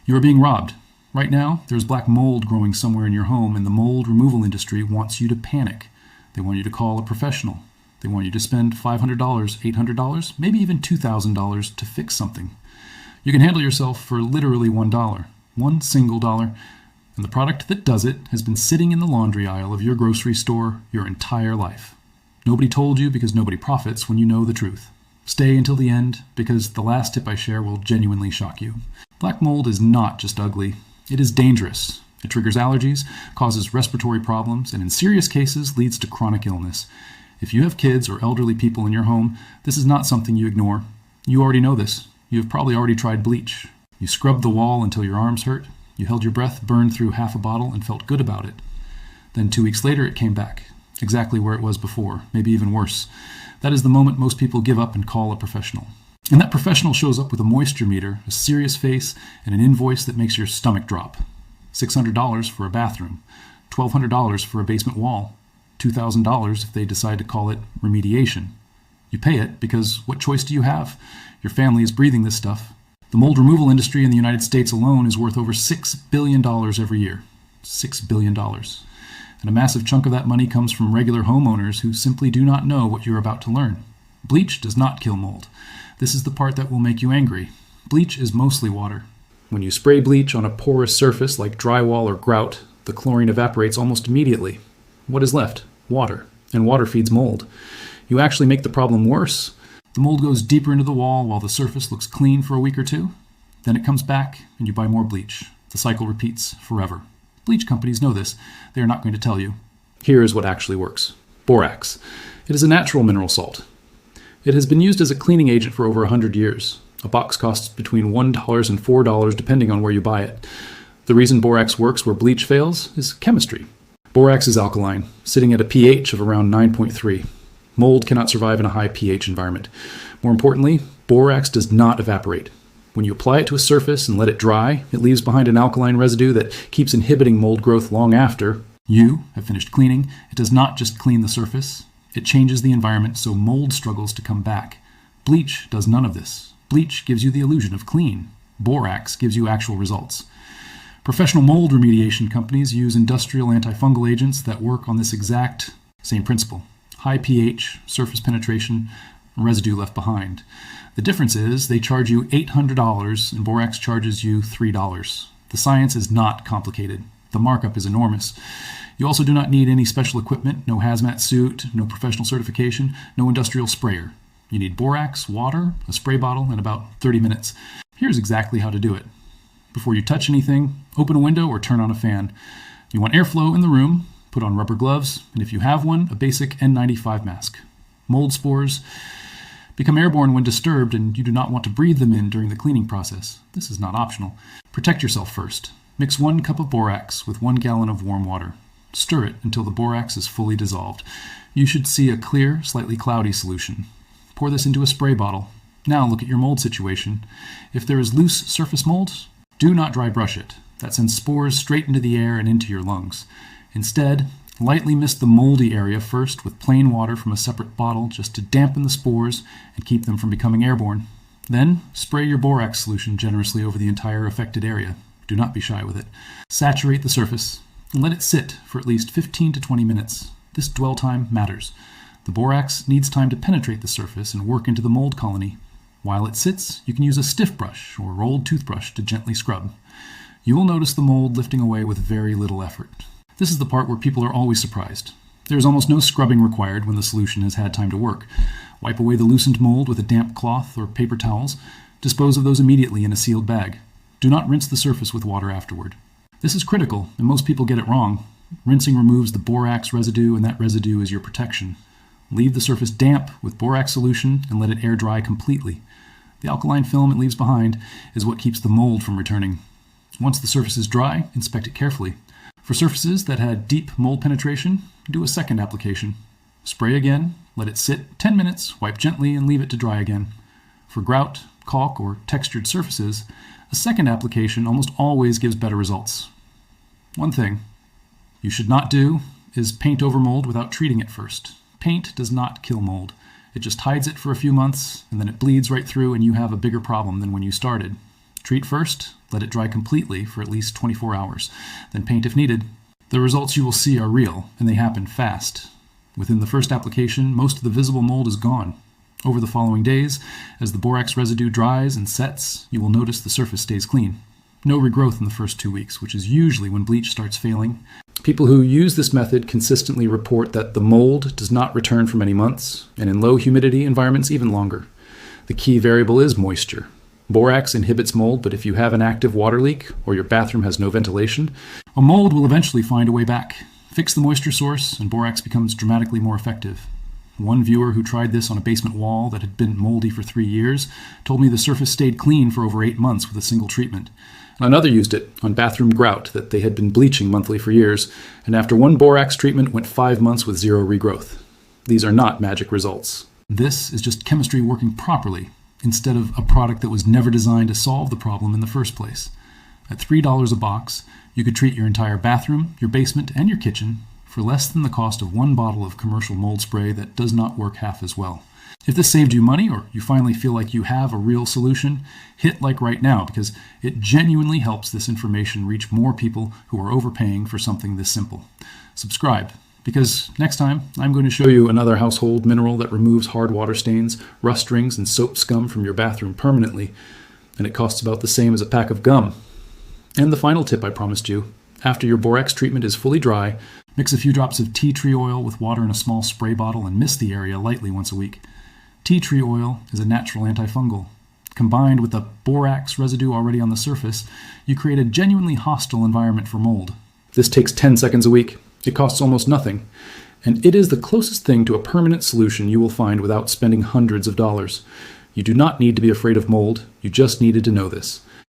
You are being robbed. Right now, there's black mold growing somewhere in your home, and the mold removal industry wants you to panic. They want you to call a professional. They want you to spend $500, $800, maybe even $2,000 to fix something. You can handle yourself for literally $1, one single dollar, and the product that does it has been sitting in the laundry aisle of your grocery store your entire life. Nobody told you because nobody profits when you know the truth. Stay until the end, because the last tip I share will genuinely shock you. Black mold is not just ugly. It is dangerous. It triggers allergies, causes respiratory problems, and in serious cases leads to chronic illness. If you have kids or elderly people in your home, this is not something you ignore. You already know this. You have probably already tried bleach. You scrubbed the wall until your arms hurt. You held your breath, burned through half a bottle, and felt good about it. Then 2 weeks later, it came back, exactly where it was before, maybe even worse. That is the moment most people give up and call a professional. And that professional shows up with a moisture meter, a serious face, and an invoice that makes your stomach drop. $600 for a bathroom, $1,200 for a basement wall, $2,000 if they decide to call it remediation. You pay it because what choice do you have? Your family is breathing this stuff. The mold removal industry in the United States alone is worth over $6 billion every year. $6 billion. And a massive chunk of that money comes from regular homeowners who simply do not know what you're about to learn. Bleach does not kill mold. This is the part that will make you angry. Bleach is mostly water. When you spray bleach on a porous surface like drywall or grout, the chlorine evaporates almost immediately. What is left? Water. And water feeds mold. You actually make the problem worse. The mold goes deeper into the wall while the surface looks clean for a week or two. Then it comes back and you buy more bleach. The cycle repeats forever. Bleach companies know this. They are not going to tell you. Here is what actually works. Borax. It is a natural mineral salt. It has been used as a cleaning agent for over 100 years. A box costs between $1 and $4 depending on where you buy it. The reason borax works where bleach fails is chemistry. Borax is alkaline, sitting at a pH of around 9.3. Mold cannot survive in a high pH environment. More importantly, borax does not evaporate. When you apply it to a surface and let it dry, it leaves behind an alkaline residue that keeps inhibiting mold growth long after you have finished cleaning. It does not just clean the surface. It changes the environment so mold struggles to come back. Bleach does none of this. Bleach gives you the illusion of clean. Borax gives you actual results. Professional mold remediation companies use industrial antifungal agents that work on this exact same principle. High pH, surface penetration, residue left behind. The difference is they charge you $800 and borax charges you $3. The science is not complicated. The markup is enormous. You also do not need any special equipment, no hazmat suit, no professional certification, no industrial sprayer. You need borax, water, a spray bottle, and about 30 minutes. Here's exactly how to do it. Before you touch anything, open a window or turn on a fan. You want airflow in the room, put on rubber gloves, and if you have one, a basic N95 mask. Mold spores become airborne when disturbed, and you do not want to breathe them in during the cleaning process. This is not optional. Protect yourself first. Mix 1 cup of borax with 1 gallon of warm water. Stir it until the borax is fully dissolved. You should see a clear, slightly cloudy solution. Pour this into a spray bottle. Now look at your mold situation. If there is loose surface mold, do not dry brush it. That sends spores straight into the air and into your lungs. Instead, lightly mist the moldy area first with plain water from a separate bottle just to dampen the spores and keep them from becoming airborne. Then, spray your borax solution generously over the entire affected area. Do not be shy with it. Saturate the surface and let it sit for at least 15 to 20 minutes. This dwell time matters. The borax needs time to penetrate the surface and work into the mold colony. While it sits, you can use a stiff brush or rolled toothbrush to gently scrub. You will notice the mold lifting away with very little effort. This is the part where people are always surprised. There is almost no scrubbing required when the solution has had time to work. Wipe away the loosened mold with a damp cloth or paper towels. Dispose of those immediately in a sealed bag. Do not rinse the surface with water afterward. This is critical, and most people get it wrong. Rinsing removes the borax residue, and that residue is your protection. Leave the surface damp with borax solution and let it air dry completely. The alkaline film it leaves behind is what keeps the mold from returning. Once the surface is dry, inspect it carefully. For surfaces that had deep mold penetration, do a second application. Spray again, let it sit 10 minutes, wipe gently, and leave it to dry again. For grout, caulk, or textured surfaces, a second application almost always gives better results. One thing you should not do is paint over mold without treating it first. Paint does not kill mold. It just hides it for a few months, and then it bleeds right through and you have a bigger problem than when you started. Treat first, let it dry completely for at least 24 hours, then paint if needed. The results you will see are real, and they happen fast. Within the first application, most of the visible mold is gone. Over the following days, as the borax residue dries and sets, you will notice the surface stays clean. No regrowth in the first 2 weeks, which is usually when bleach starts failing. People who use this method consistently report that the mold does not return for many months, and in low humidity environments even longer. The key variable is moisture. Borax inhibits mold, but if you have an active water leak or your bathroom has no ventilation, a mold will eventually find a way back. Fix the moisture source, and borax becomes dramatically more effective. One viewer who tried this on a basement wall that had been moldy for 3 years told me the surface stayed clean for over 8 months with a single treatment. Another used it on bathroom grout that they had been bleaching monthly for years, and after one borax treatment went 5 months with zero regrowth. These are not magic results. This is just chemistry working properly, instead of a product that was never designed to solve the problem in the first place. At $3 a box, you could treat your entire bathroom, your basement, and your kitchen for less than the cost of one bottle of commercial mold spray that does not work half as well. If this saved you money, or you finally feel like you have a real solution, hit like right now, because it genuinely helps this information reach more people who are overpaying for something this simple. Subscribe, because next time I'm going to show you another household mineral that removes hard water stains, rust rings, and soap scum from your bathroom permanently, and it costs about the same as a pack of gum. And the final tip I promised you: after your borax treatment is fully dry, mix a few drops of tea tree oil with water in a small spray bottle and mist the area lightly once a week. Tea tree oil is a natural antifungal. Combined with the borax residue already on the surface, you create a genuinely hostile environment for mold. This takes 10 seconds a week. It costs almost nothing. And it is the closest thing to a permanent solution you will find without spending hundreds of dollars. You do not need to be afraid of mold. You just needed to know this.